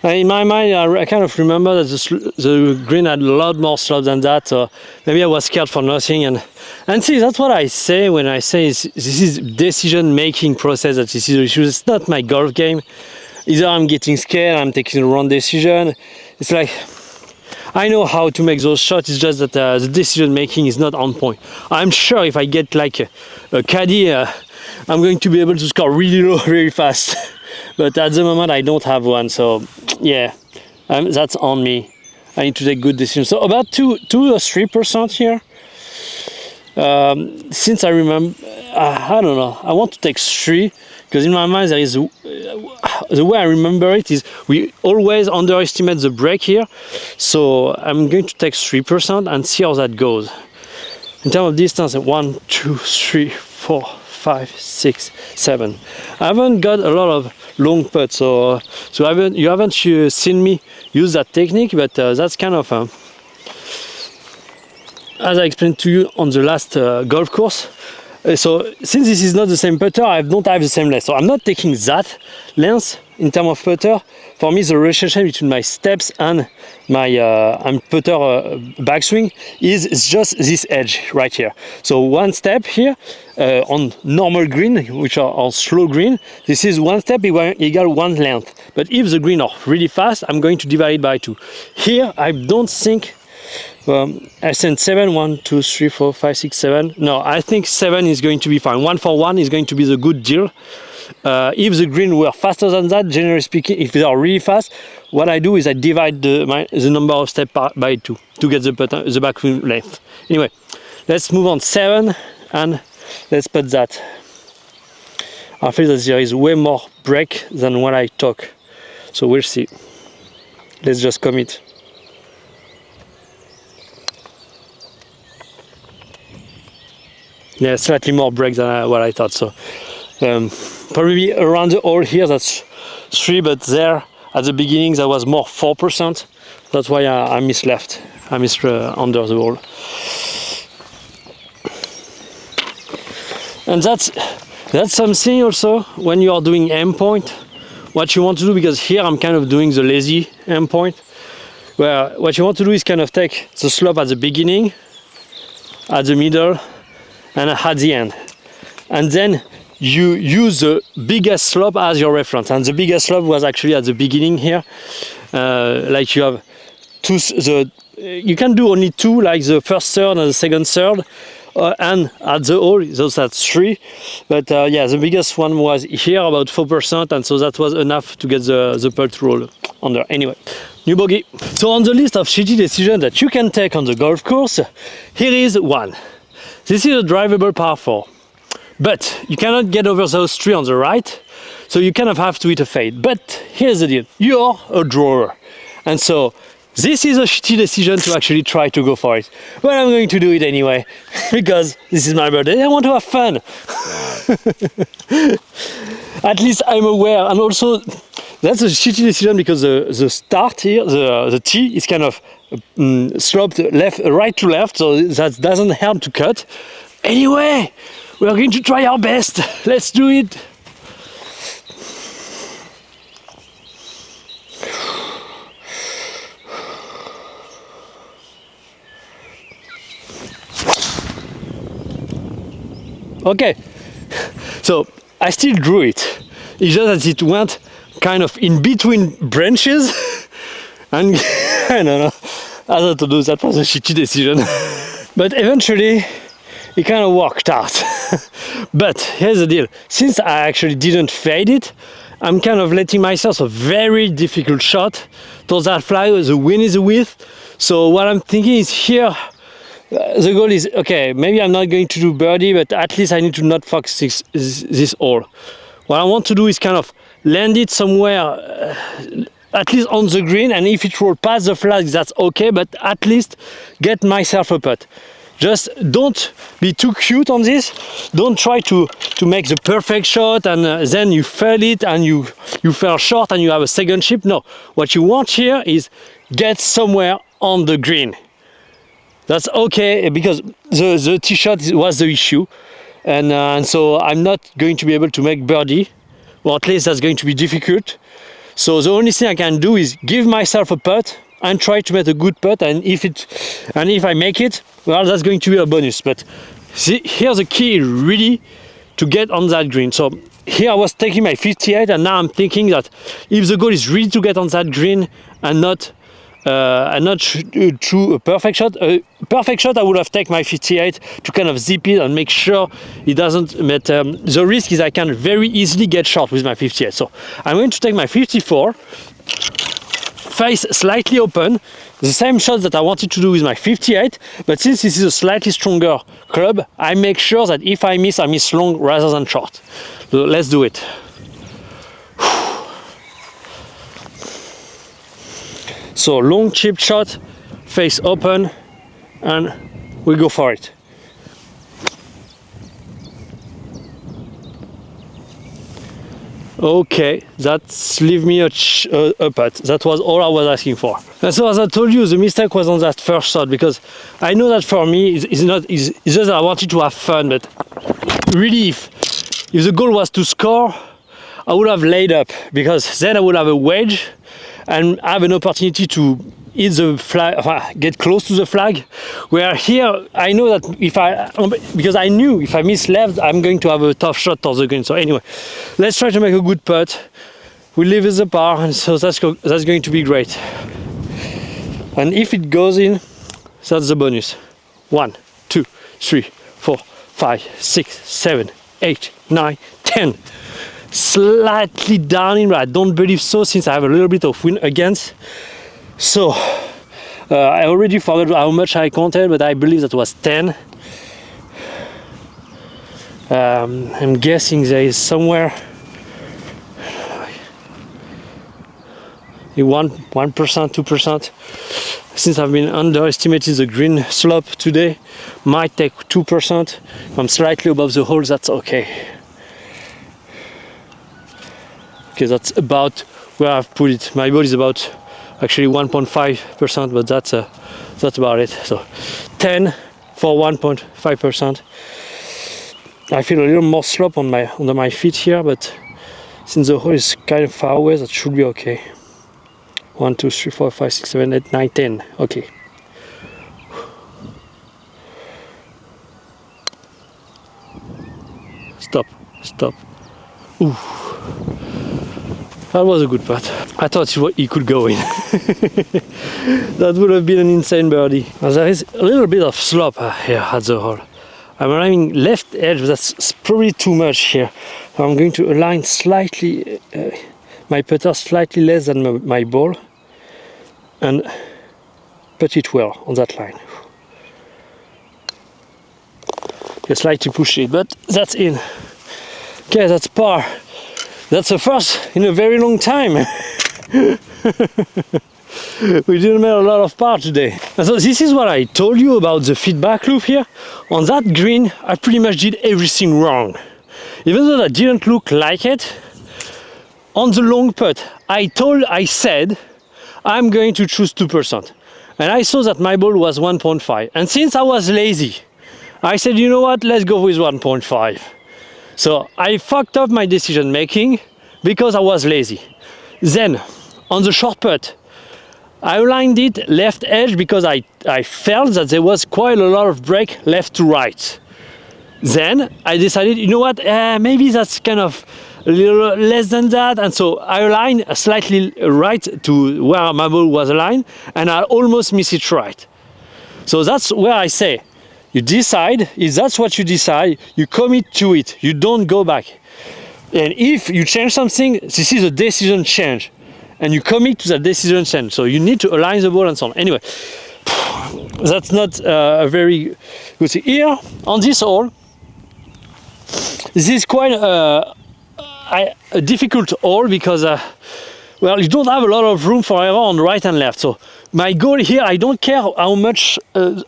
In my mind, I kind of remember that the green had a lot more slope than that, so maybe I was scared for nothing. And see, that's what I say when I say this is decision-making process that this is the issue. It's not my golf game. Either I'm getting scared, I'm taking the wrong decision. It's like, I know how to make those shots, it's just that the decision-making is not on point. I'm sure if I get like a caddy, I'm going to be able to score really low, really fast. But at the moment I don't have one, so yeah, that's on me. I need to take good decisions. So about 2 or 3% here. Since I remember, I don't know, I want to take 3, because in my mind there is, the way I remember it is we always underestimate the break here. So I'm going to take 3% and see how that goes. In terms of distance, 1, 2, 3, 4, 5, 6, 7. I haven't got a lot of long putts, so you haven't seen me use that technique, but that's kind of as I explained to you on the last golf course. So since this is not the same putter, I don't have the same length, so I'm not taking that length in terms of putter. For me, the relationship between my steps and my putter backswing is just this edge right here. So one step here on normal green, which are on slow green, this is one step equal one length. But if the green are really fast, I'm going to divide it by 2. Here, I don't think I sent 7, 1, 2, 3, 4, 5, 6, 7. No, I think 7 is going to be fine. 1 for 1 is going to be the good deal. If the green were faster than that, generally speaking, if they are really fast, what I do is I divide the number of steps by 2 to get the backswing length. Anyway, let's move on 7 and let's put that. I feel that there is way more break than what I talk, so we'll see. Let's just commit. Yeah, slightly more break than what I thought. So probably around the hole here that's 3, but there at the beginning there was more 4%. That's why I missed left. I missed under the hole. And that's something also when you are doing aim point, what you want to do, because here I'm kind of doing the lazy aim point, where what you want to do is kind of take the slope at the beginning, at the middle, and at the end, and then you use the biggest slope as your reference. And the biggest slope was actually at the beginning here. Like you have you can do only 2, like the first third and the second third, and at the hole, those are 3. But yeah, the biggest one was here, about 4%, and so that was enough to get the putt to roll under. Anyway, new bogey. So on the list of shitty decisions that you can take on the golf course, here is one. This is a drivable par 4, but you cannot get over those 3 on the right, so you kind of have to hit a fade. But here's the deal, you're a drawer, and so this is a shitty decision to actually try to go for it. But I'm going to do it anyway, because this is my birthday, I want to have fun. At least I'm aware, and also that's a shitty decision because the start here, the tee is kind of sloped right to left, so that doesn't help to cut. Anyway, We're going to try our best. Let's do it. Okay, so I still drew it. It's just that it went kind of in between branches, and I don't know. I don't know, that was a shitty decision. But eventually, it kind of worked out. But here's the deal: since I actually didn't fade it, I'm kind of letting myself a very difficult shot towards that flag. The wind is a width. So what I'm thinking is here. The goal is, okay, maybe I'm not going to do birdie, but at least I need to not fuck this hole. What I want to do is kind of land it somewhere, at least on the green, and if it rolls past the flag, that's okay, but at least get myself a putt. Just don't be too cute on this. Don't try to make the perfect shot and then you fail it and you fell short and you have a second chip. No, what you want here is get somewhere on the green. That's okay, because the tee shot was the issue, and so I'm not going to be able to make birdie, or at least that's going to be difficult. So the only thing I can do is give myself a putt and try to make a good putt, and if I make it, well, that's going to be a bonus. But see, here's the key, really, to get on that green. So here I was taking my 58, and now I'm thinking that if the goal is really to get on that green and not through a perfect shot. A perfect shot, I would have taken my 58 to kind of zip it and make sure it doesn't. But the risk is I can very easily get short with my 58. So I'm going to take my 54, face slightly open, the same shot that I wanted to do with my 58. But since this is a slightly stronger club, I make sure that if I miss long rather than short. So let's do it. So long chip shot, face open, and we go for it. Okay, that's leave me a putt. That was all I was asking for. And so as I told you, the mistake was on that first shot, because I know that for me it's just that I wanted to have fun, but really if the goal was to score, I would have laid up, because then I would have a wedge and have an opportunity to hit the flag, get close to the flag. Where here, I know that because I knew if I miss left, I'm going to have a tough shot towards the green. So anyway, let's try to make a good putt. We leave it the par, and so that's going to be great. And if it goes in, that's the bonus. 1, 2, 3, 4, 5, 6, 7, 8, 9, 10. Slightly down in, but I don't believe so, since I have a little bit of wind against. So I already forgot how much I counted, but I believe that was 10. I'm guessing there is somewhere 1%, 2%. Since I've been underestimating the green slope today, might take 2%. If I'm slightly above the hole, that's okay. Okay, that's about where I've put it. My ball is about actually 1.5%, but that's about it. So 10 for 1.5%. I feel a little more slope under my feet here, but since the hole is kind of far away, that should be okay. 1, 2, 3, 4, 5, 6, 7, 8, 9, 10. Okay. Stop. Ooh. That was a good putt. I thought he could go in. That would have been an insane birdie. There is a little bit of slope here at the hole. I'm aligning left edge, but that's probably too much here. I'm going to align slightly, my putter slightly less than my ball, and put it well on that line. I slightly push it, but that's in. Okay, that's par. That's the first in a very long time. We didn't make a lot of par today. And so this is what I told you about the feedback loop here. On that green, I pretty much did everything wrong. Even though that didn't look like it, on the long putt, I said, I'm going to choose 2%. And I saw that my ball was 1.5. And since I was lazy, I said, you know what, let's go with 1.5. So I fucked up my decision making because I was lazy. Then on the short putt, I aligned it left edge because I felt that there was quite a lot of break left to right. Then I decided, you know what, maybe that's kind of a little less than that, and so I aligned slightly right to where my ball was aligned, and I almost miss it right. So that's where I say, you decide, if that's what you decide, you commit to it, you don't go back. And if you change something, this is a decision change, and you commit to that decision change. So you need to align the ball and so on. Anyway, that's not a very good thing. Here, on this hole, this is quite a difficult hole because, well, you don't have a lot of room for error on right and left. So my goal here, I don't care how much,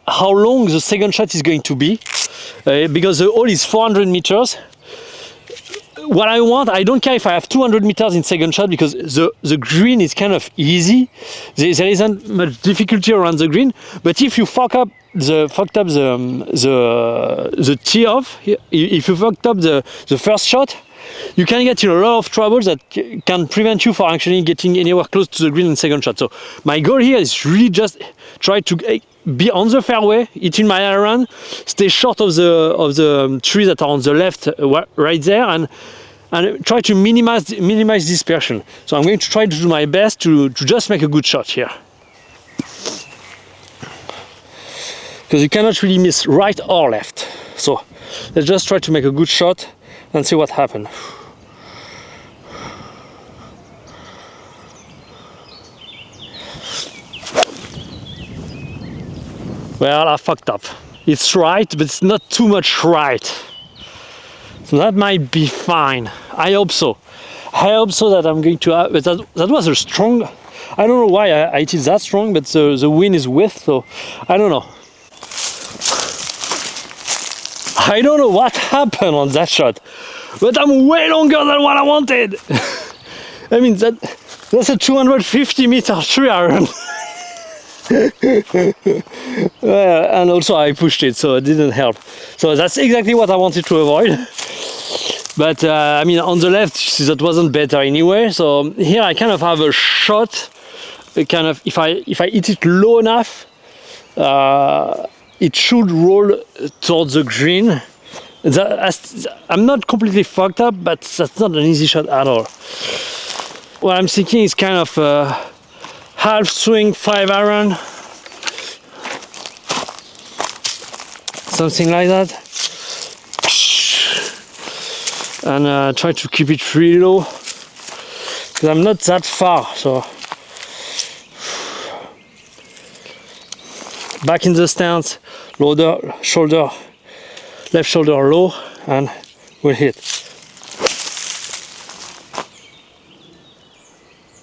how long the second shot is going to be, because the hole is 400 meters. What I want, I don't care if I have 200 meters in second shot because the green is kind of easy. There isn't much difficulty around the green. But if you fucked up the tee off, if you fucked up the first shot, you can get in a lot of trouble that can prevent you from actually getting anywhere close to the green in second shot. So my goal here is really just try to be on the fairway, hitting my iron, stay short of the trees that are on the left, right there, and try to minimize dispersion. So I'm going to try to do my best to just make a good shot here, because you cannot really miss right or left. So let's just try to make a good shot and see what happens. Well, I fucked up. It's right, but it's not too much right. So that might be fine. I hope so. I hope so that I'm going to have, but that was a strong, I don't know why I hit it that strong, but the wind is with, so I don't know. I don't know what happened on that shot, but I'm way longer than what I wanted. I mean, that's a 250 meter tree iron. Well, and also I pushed it, so it didn't help. So that's exactly what I wanted to avoid. But I mean, on the left, that wasn't better anyway. So here I kind of have a shot. Kind of, if I hit it low enough, it should roll towards the green. I'm not completely fucked up, but that's not an easy shot at all. What I'm thinking is kind of half swing 5 iron, something like that, and try to keep it really low because I'm not that far. So back in the stance, shoulder, left shoulder low, and we'll hit.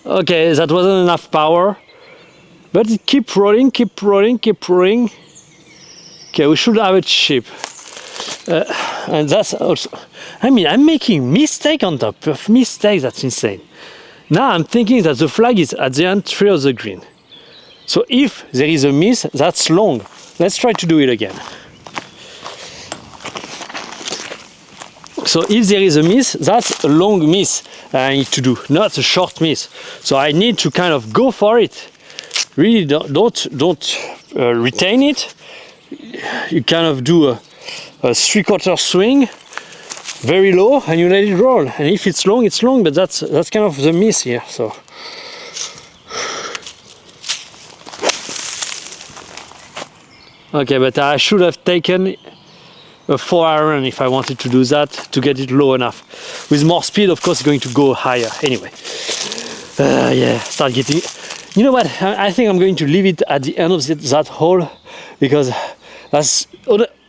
Okay, that wasn't enough power, but keep rolling, keep rolling, keep rolling. Okay, we should have a chip. And that's also, I mean, I'm making mistake on top of mistakes, that's insane. Now I'm thinking that the flag is at the entry of the green. So if there is a miss, that's long. Let's try to do it again. So if there is a miss, that's a long miss I need to do, not a short miss. So I need to kind of go for it. Really don't retain it. You kind of do a 3/4 swing, very low, and you let it roll. And if it's long, it's long, but that's kind of the miss here. So okay, but I should have taken a 4 iron if I wanted to do that, to get it low enough. With more speed, of course, it's going to go higher. Anyway, yeah, start getting. You know what? I think I'm going to leave it at the end of that hole, because that's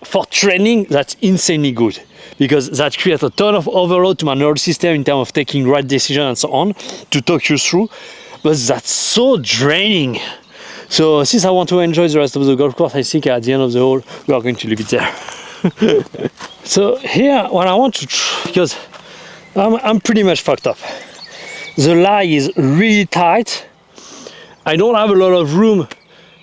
for training. That's insanely good, because that creates a ton of overload to my nervous system in terms of taking right decision and so on, to talk you through. But that's so draining. So since I want to enjoy the rest of the golf course, I think at the end of the hole we are going to leave it there. So here, what I want to, because I'm pretty much fucked up. The lie is really tight. I don't have a lot of room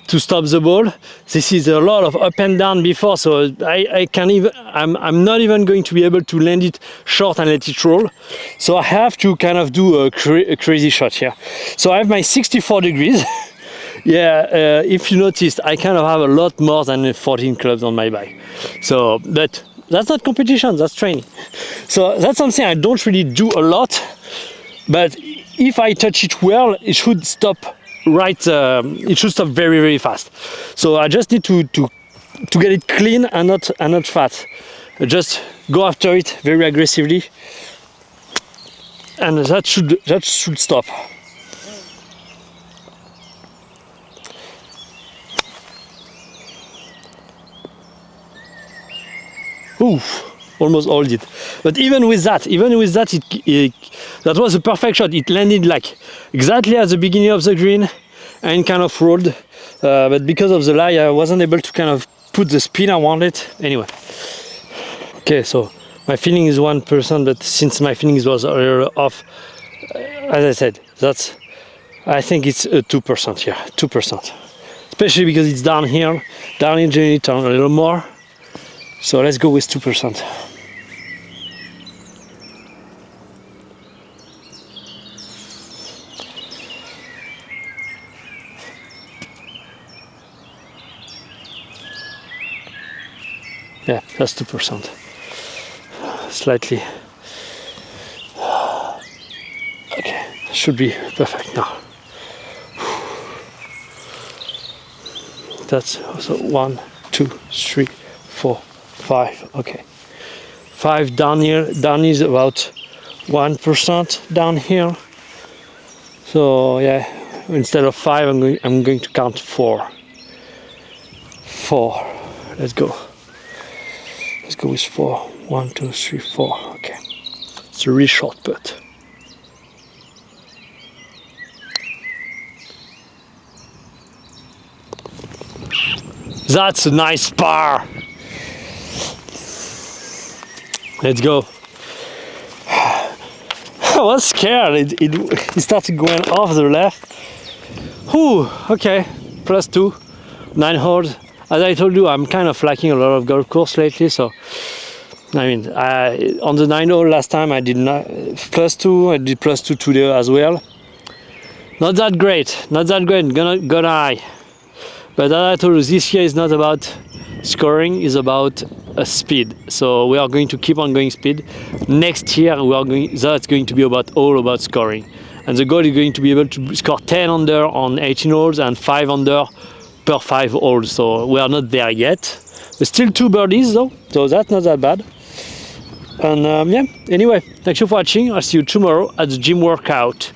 to stop the ball. This is a lot of up and down before, so I can't even, I'm not even going to be able to land it short and let it roll. So I have to kind of do a crazy shot here. So I have my 64 degrees. Yeah, if you noticed, I kind of have a lot more than 14 clubs on my bike. So, but that's not competition, that's training. So that's something I don't really do a lot, but if I touch it well, it should stop it should stop very, very fast. So I just need to get it clean and not fat. Just go after it very aggressively, and that should stop. Ooh, almost all it. But even with that, that was a perfect shot. It landed like exactly at the beginning of the green and kind of rolled. But because of the lie, I wasn't able to kind of put the spin I wanted. Anyway. Okay, so my feeling is 1%, but since my feelings was off, as I said, I think it's 2% here, 2%. Especially because it's down here generally turn a little more. So let's go with 2%. Yeah, that's 2%. Slightly. Okay, should be perfect now. That's also 1, 2, 3, 4, 5. Okay, 5 down here. Down is about 1% down here. So yeah, instead of 5, I'm going to count 4. 4. Let's go. Let's go with 4. 1, 2, 3, 4. Okay, it's a really short putt. That's a nice par. Let's go. I was scared. It started going off the left. Whew, okay, +2, 9 holes. As I told you, I'm kind of lacking a lot of golf course lately, so I mean, on the 9 hole last time I did not +2. I did +2 today as well. Not that great. Gonna lie. But as I told you, this year is not about scoring, it's about speed. So we are going to keep on going speed. Next year that's going to be all about scoring. And the goal is going to be able to score 10 under on 18 holes and 5 under per 5 holes. So we are not there yet. There's still 2 birdies though, so that's not that bad. And yeah, anyway, thank you for watching. I'll see you tomorrow at the gym workout.